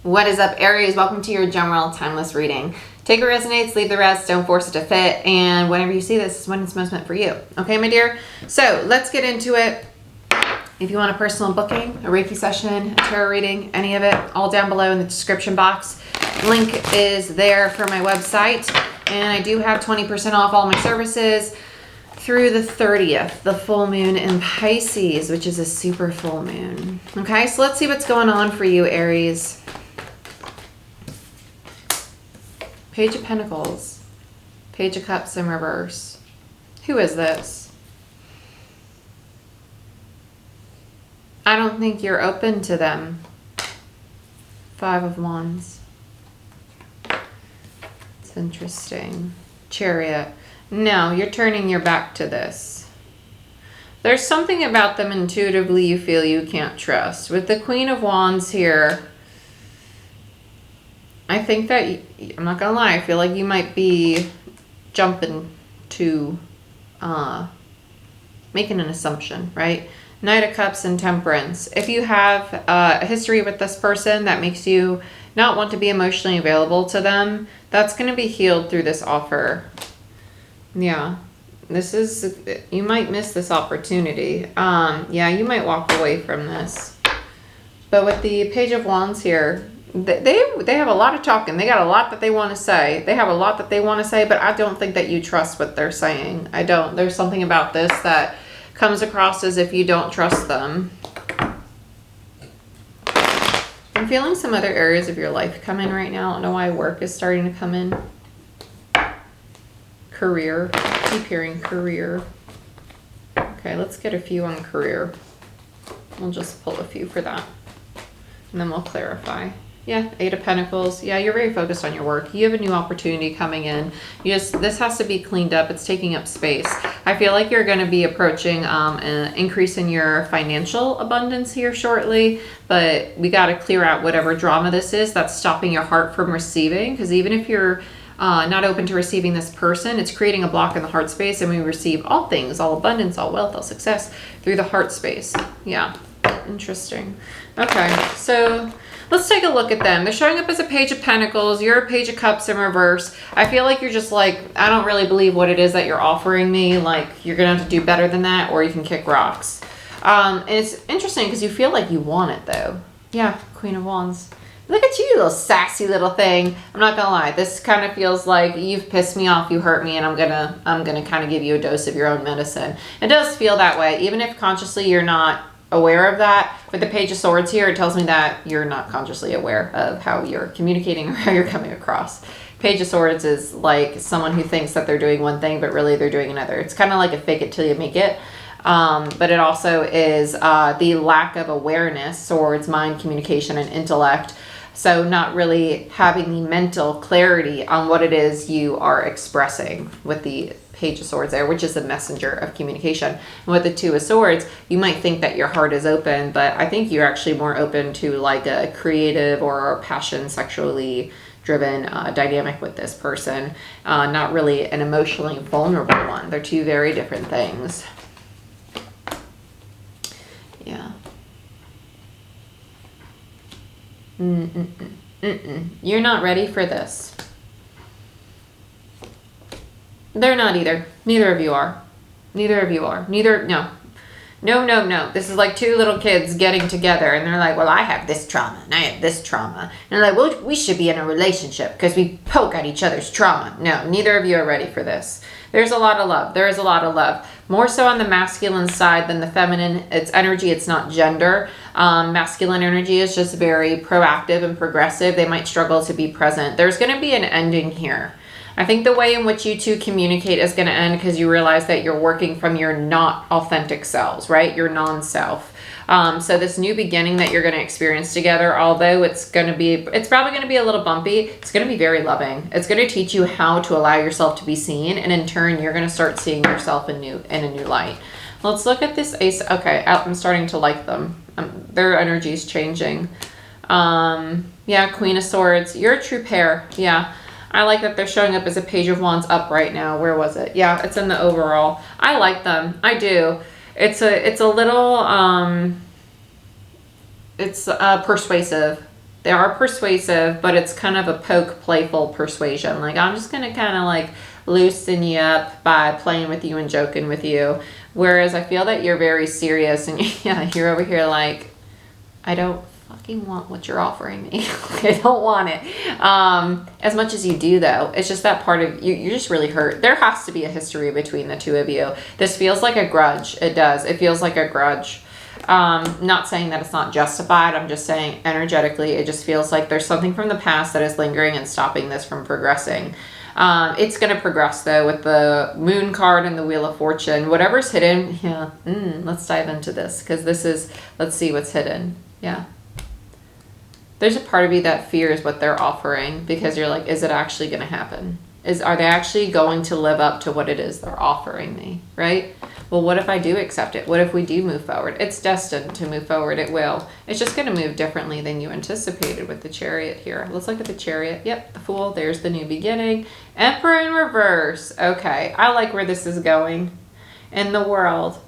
What is up, Aries? Welcome to your general timeless reading. Take what resonates, leave the rest, don't force it to fit, and whenever you see this is when it's most meant for you. Okay, my dear? So let's get into it. If you want a personal booking, a Reiki session, a tarot reading, any of it, all down below in the description box. Link is there for my website, and I do have 20% off all my services through the 30th, the full moon in Pisces, which is a super full moon. Okay, so let's see what's going on for you, Aries. Page of Pentacles, Page of Cups in reverse. Who is this? I don't think you're open to them. Five of Wands. It's interesting. Chariot. No, you're turning your back to this. There's something about them intuitively you feel you can't trust. With the Queen of Wands here, I think that, I'm not gonna lie, I feel like you might be jumping to making an assumption, right? Knight of Cups and Temperance. If you have a history with this person that makes you not want to be emotionally available to them, that's gonna be healed through this offer. Yeah, this is, you might miss this opportunity. Yeah, you might walk away from this. But with the Page of Wands here, they have a lot of talking. They got a lot that they want to say. They have a lot that they want to say, but I don't think that you trust what they're saying. I don't. There's something about this that comes across as if you don't trust them. I'm feeling some other areas of your life come in right now. I don't know why work is starting to come in. Career. I keep hearing career. Okay, let's get a few on career. We'll just pull a few for that. And then we'll clarify. Yeah, Eight of Pentacles. Yeah, you're very focused on your work. You have a new opportunity coming in. This has to be cleaned up. It's taking up space. I feel like you're going to be approaching an increase in your financial abundance here shortly, but we got to clear out whatever drama this is that's stopping your heart from receiving, because even if you're not open to receiving this person, it's creating a block in the heart space, and we receive all things, all abundance, all wealth, all success through the heart space. Yeah, interesting. Okay, so let's take a look at them. They're showing up as a Page of Pentacles. You're a Page of Cups in reverse. I feel like you're just like, I don't really believe what it is that you're offering me. Like, you're going to have to do better than that, or you can kick rocks. And it's interesting because you feel like you want it, though. Yeah, Queen of Wands. Look at you, little sassy little thing. I'm not gonna lie. This kind of feels like you've pissed me off, you hurt me, and I'm gonna kind of give you a dose of your own medicine. It does feel that way, even if consciously you're not aware of that. With the Page of Swords here, it tells me that you're not consciously aware of how you're communicating or how you're coming across. Page of Swords is like someone who thinks that they're doing one thing, but really they're doing another. It's kind of like a fake it till you make it. But it also is the lack of awareness, swords, mind, communication, and intellect. So not really having the mental clarity on what it is you are expressing with the Page of Swords there, which is the messenger of communication. And with the Two of Swords, you might think that your heart is open, but I think you're actually more open to like a creative or passion, sexually driven dynamic with this person, not really an emotionally vulnerable one. They're two very different things. Yeah. You're not ready for this. They're not either. Neither of you are. Neither of you are. Neither, no. No. This is like two little kids getting together and they're like, well, I have this trauma and I have this trauma. And they're like, well, we should be in a relationship because we poke at each other's trauma. No, neither of you are ready for this. There's a lot of love. There is a lot of love. More so on the masculine side than the feminine. It's energy. It's not gender. Masculine energy is just very proactive and progressive. They might struggle to be present. There's going to be an ending here. I think the way in which you two communicate is going to end because you realize that you're working from your not authentic selves, right? Your non-self. So this new beginning that you're going to experience together, although it's probably going to be a little bumpy, it's going to be very loving. It's going to teach you how to allow yourself to be seen. And in turn, you're going to start seeing yourself in a new light. Let's look at this ace. Okay, I'm starting to like them. Their energy is changing. Yeah, Queen of Swords. You're a true pair. Yeah. I like that they're showing up as a Page of Wands up right now. Where was it? Yeah, it's in the overall. I like them. I do. It's a little, it's persuasive. They are persuasive, but it's kind of a poke, playful persuasion. Like, I'm just going to kind of like loosen you up by playing with you and joking with you. Whereas I feel that you're very serious, and yeah, you're over here like, I don't fucking want what you're offering me. I don't want it. As much as you do, though, it's just that part of you, you're just really hurt. There has to be a history between the two of you. This feels like a grudge. It does. It feels like a grudge. Not saying that it's not justified. I'm just saying energetically, it just feels like there's something from the past that is lingering and stopping this from progressing. It's going to progress, though, with the Moon card and the Wheel of Fortune. Whatever's hidden, yeah, let's dive into this, because this is, let's see what's hidden. Yeah. There's a part of you that fears what they're offering, because you're like, is it actually going to happen? Are they actually going to live up to what it is they're offering me, right? Well, what if I do accept it? What if we do move forward? It's destined to move forward. It will. It's just going to move differently than you anticipated with the Chariot here. Let's look at the Chariot. Yep, the Fool. There's the new beginning. Emperor in reverse. Okay, I like where this is going in the world.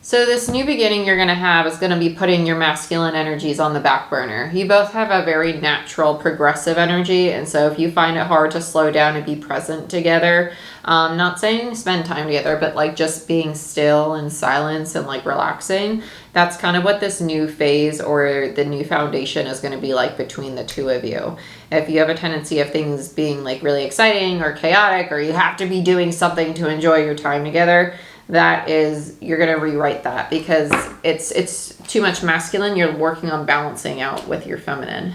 So this new beginning you're going to have is going to be putting your masculine energies on the back burner. You both have a very natural, progressive energy. And so if you find it hard to slow down and be present together, not saying spend time together, but like just being still and silence and like relaxing, that's kind of what this new phase or the new foundation is going to be like between the two of you. If you have a tendency of things being like really exciting or chaotic, or you have to be doing something to enjoy your time together, that is, you're going to rewrite that, because it's too much masculine. You're working on balancing out with your feminine.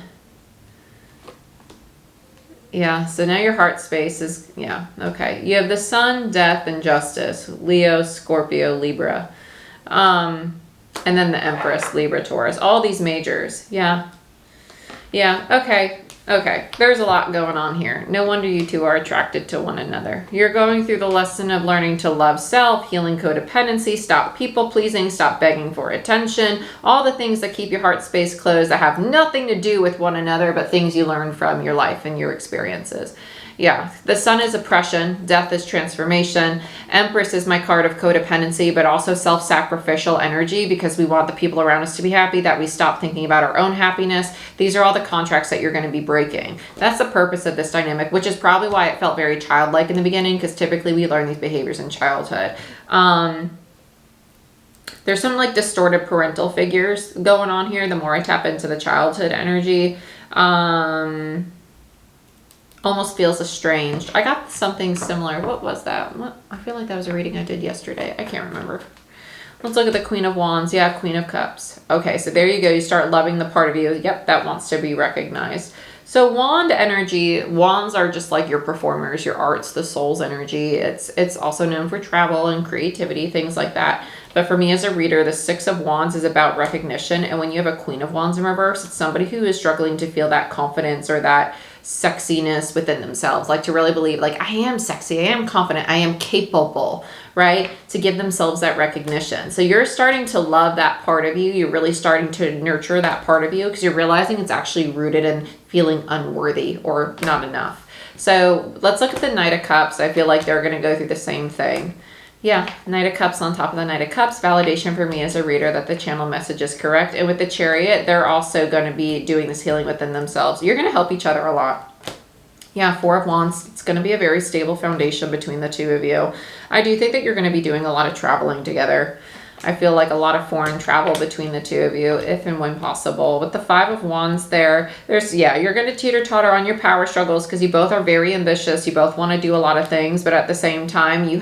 Yeah, so now your heart space is, yeah, okay. You have the Sun, Death, and Justice, Leo, Scorpio, Libra. And then the Empress, Libra, Taurus. All these majors, yeah. Yeah, okay. Okay, there's a lot going on here. No wonder you two are attracted to one another. You're going through the lesson of learning to love self, healing codependency, stop people pleasing, stop begging for attention, all the things that keep your heart space closed that have nothing to do with one another, but things you learn from your life and your experiences. Yeah, the Sun is oppression, Death is transformation, Empress is my card of codependency, but also self-sacrificial energy, because we want the people around us to be happy, that we stop thinking about our own happiness. These are all the contracts that you're going to be breaking. That's the purpose of this dynamic, which is probably why it felt very childlike in the beginning, because typically we learn these behaviors in childhood. There's some like distorted parental figures going on here the more I tap into the childhood energy. Almost feels estranged. I got something similar. What was that? I feel like that was a reading I did yesterday. I can't remember. Let's look at the Queen of Wands. Yeah, Queen of Cups. Okay, so there you go. You start loving the part of you, yep, that wants to be recognized. So wand energy, wands are just like your performers, your arts, the soul's energy. It's also known for travel and creativity, things like that. But for me as a reader, the Six of Wands is about recognition. And when you have a Queen of Wands in reverse, it's somebody who is struggling to feel that confidence or that sexiness within themselves, like to really believe like, I am sexy, I am confident, I am capable, right? To give themselves that recognition. So you're starting to love that part of you. You're really starting to nurture that part of you, because you're realizing it's actually rooted in feeling unworthy or not enough. So let's look at the Knight of Cups. I feel like they're going to go through the same thing. Yeah, Knight of Cups on top of the Knight of Cups. Validation for me as a reader that the channel message is correct. And with the Chariot, they're also going to be doing this healing within themselves. You're going to help each other a lot. Yeah, Four of Wands. It's going to be a very stable foundation between the two of you. I do think that you're going to be doing a lot of traveling together. I feel like a lot of foreign travel between the two of you, if and when possible. With the Five of Wands there's, yeah, you're going to teeter-totter on your power struggles, because you both are very ambitious. You both want to do a lot of things, but at the same time, you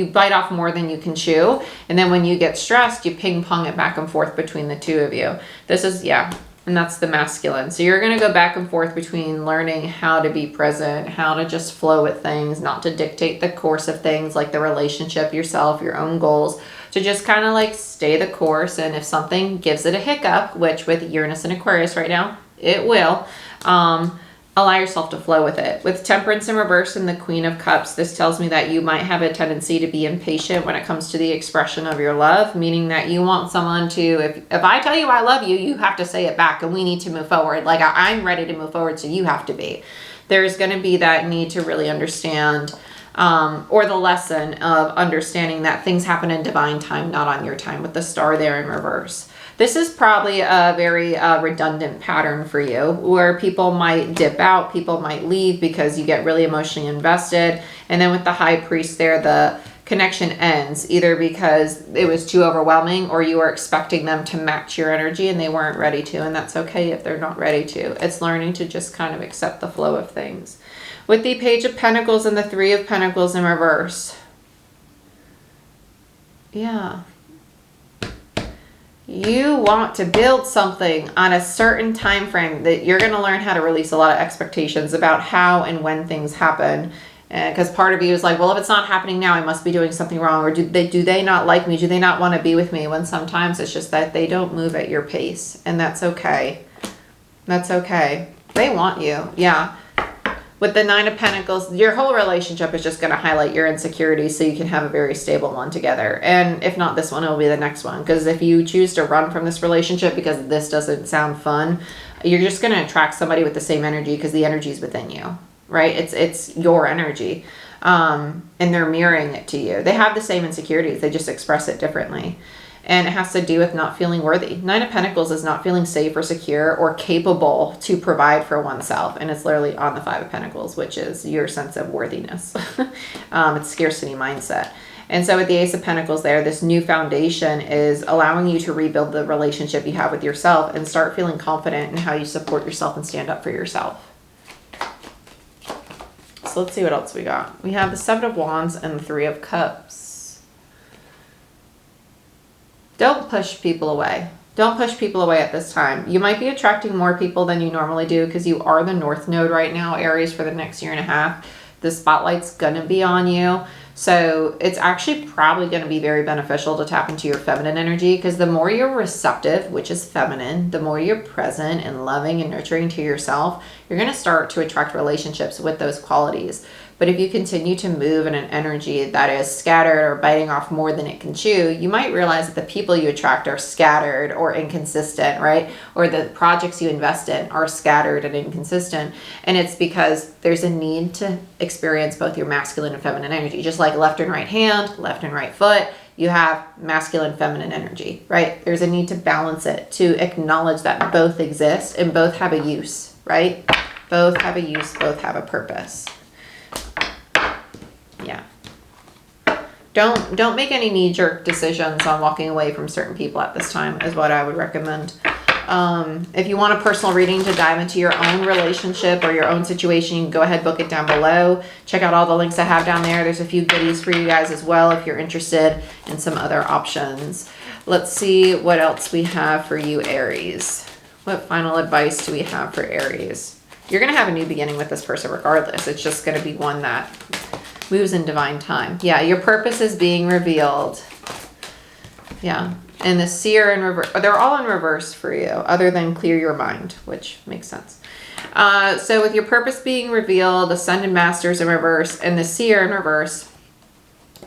bite off more than you can chew. And then when you get stressed, you ping-pong it back and forth between the two of you. This is, yeah, and that's the masculine. So you're going to go back and forth between learning how to be present, how to just flow with things, not to dictate the course of things, like the relationship, yourself, your own goals, to just kind of like stay the course. And if something gives it a hiccup, which with Uranus and Aquarius right now, it will, allow yourself to flow with it. With Temperance in reverse and the Queen of Cups, this tells me that you might have a tendency to be impatient when it comes to the expression of your love, meaning that you want someone to, if I tell you I love you, you have to say it back, and we need to move forward. Like, I'm ready to move forward, so you have to be. There's going to be that need to really understand, or the lesson of understanding that things happen in divine time, not on your time, with the Star there in reverse. This is probably a very redundant pattern for you, where people might dip out, people might leave because you get really emotionally invested. And then with the High Priest there, the connection ends either because it was too overwhelming or you were expecting them to match your energy and they weren't ready to. And that's okay if they're not ready to. It's learning to just kind of accept the flow of things. With the Page of Pentacles and the Three of Pentacles in reverse. Yeah. You want to build something on a certain time frame that you're going to learn how to release a lot of expectations about how and when things happen. Because part of you is like, well, if it's not happening now, I must be doing something wrong. Or do they not like me? Do they not want to be with me? When sometimes it's just that they don't move at your pace. And that's okay. That's okay. They want you. Yeah. With the Nine of Pentacles, your whole relationship is just going to highlight your insecurities so you can have a very stable one together. And if not this one, it'll be the next one. Because if you choose to run from this relationship because this doesn't sound fun, you're just going to attract somebody with the same energy because the energy is within you, right? It's your energy. And they're mirroring it to you. They have the same insecurities. They just express it differently. And it has to do with not feeling worthy. Nine of Pentacles is not feeling safe or secure or capable to provide for oneself. And it's literally on the Five of Pentacles, which is your sense of worthiness. It's scarcity mindset. And so with the Ace of Pentacles there, this new foundation is allowing you to rebuild the relationship you have with yourself and start feeling confident in how you support yourself and stand up for yourself. So let's see what else we got. We have the Seven of Wands and the Three of Cups. Don't push people away. Don't push people away at this time. You might be attracting more people than you normally do because you are the North Node right now, Aries, for the next year and a half. The spotlight's going to be on you. So it's actually probably going to be very beneficial to tap into your feminine energy, because the more you're receptive, which is feminine, the more you're present and loving and nurturing to yourself, you're going to start to attract relationships with those qualities. But if you continue to move in an energy that is scattered or biting off more than it can chew, you might realize that the people you attract are scattered or inconsistent, right? Or the projects you invest in are scattered and inconsistent. And it's because there's a need to experience both your masculine and feminine energy. Just like left and right hand, left and right foot, you have masculine, feminine energy, right? There's a need to balance it, to acknowledge that both exist and both have a use, right? Both have a use, both have a purpose. Yeah. Don't make any knee-jerk decisions on walking away from certain people at this time is what I would recommend. If you want a personal reading to dive into your own relationship or your own situation, you can go ahead, book it down below. Check out all the links I have down there. There's a few goodies for you guys as well if you're interested in some other options. Let's see what else we have for you, Aries. What final advice do we have for Aries? You're going to have a new beginning with this person regardless. It's just going to be one that moves in divine time. Yeah, your purpose is being revealed. Yeah, and the Seer in reverse. They're all in reverse for you, other than clear your mind, which makes sense. So with your purpose being revealed, Ascended Masters in reverse, and the Seer in reverse,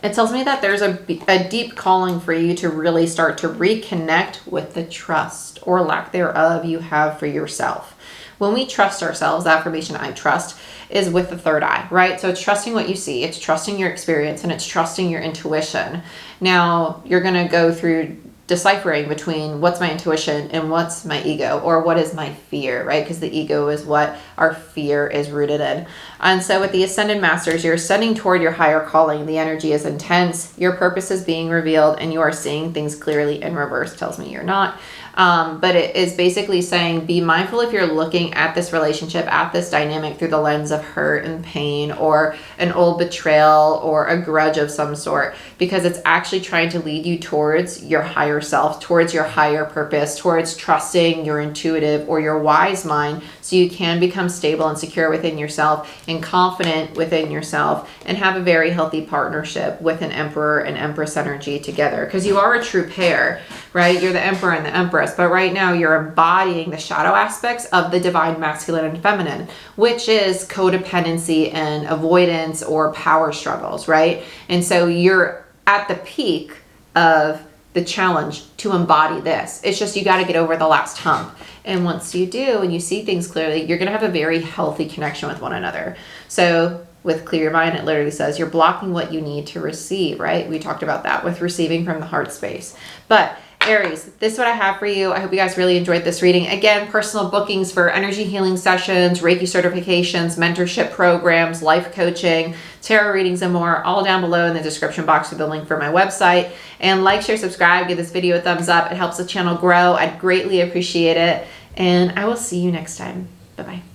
it tells me that there's a deep calling for you to really start to reconnect with the trust, or lack thereof, you have for yourself. When we trust ourselves, the affirmation I trust is with the third eye, right? So it's trusting what you see, it's trusting your experience, and it's trusting your intuition. Now you're going to go through deciphering between what's my intuition and what's my ego, or what is my fear, right? Because the ego is what our fear is rooted in. And so with the Ascended Masters, you're ascending toward your higher calling. The energy is intense. Your purpose is being revealed, and you are seeing things clearly. In reverse tells me you're not. But it is basically saying, be mindful if you're looking at this relationship, at this dynamic through the lens of hurt and pain, or an old betrayal, or a grudge of some sort, because it's actually trying to lead you towards your higher self, towards your higher purpose, towards trusting your intuitive or your wise mind, so you can become stable and secure within yourself and confident within yourself, and have a very healthy partnership with an Emperor and Empress energy together. Because you are a true pair, right? You're the Emperor and the Empress. But right now you're embodying the shadow aspects of the divine masculine and feminine, which is codependency and avoidance or power struggles, right? And so you're at the peak of the challenge to embody this. It's just you got to get over the last hump. And once you do and you see things clearly, you're going to have a very healthy connection with one another. So with Clear Your Mind, it literally says you're blocking what you need to receive, right? We talked about that with receiving from the heart space. But Aries, this is what I have for you. I hope you guys really enjoyed this reading. Again, personal bookings for energy healing sessions, Reiki certifications, mentorship programs, life coaching, tarot readings, and more, all down below in the description box with the link for my website. And like, share, subscribe, give this video a thumbs up. It helps the channel grow. I'd greatly appreciate it. And I will see you next time. Bye-bye.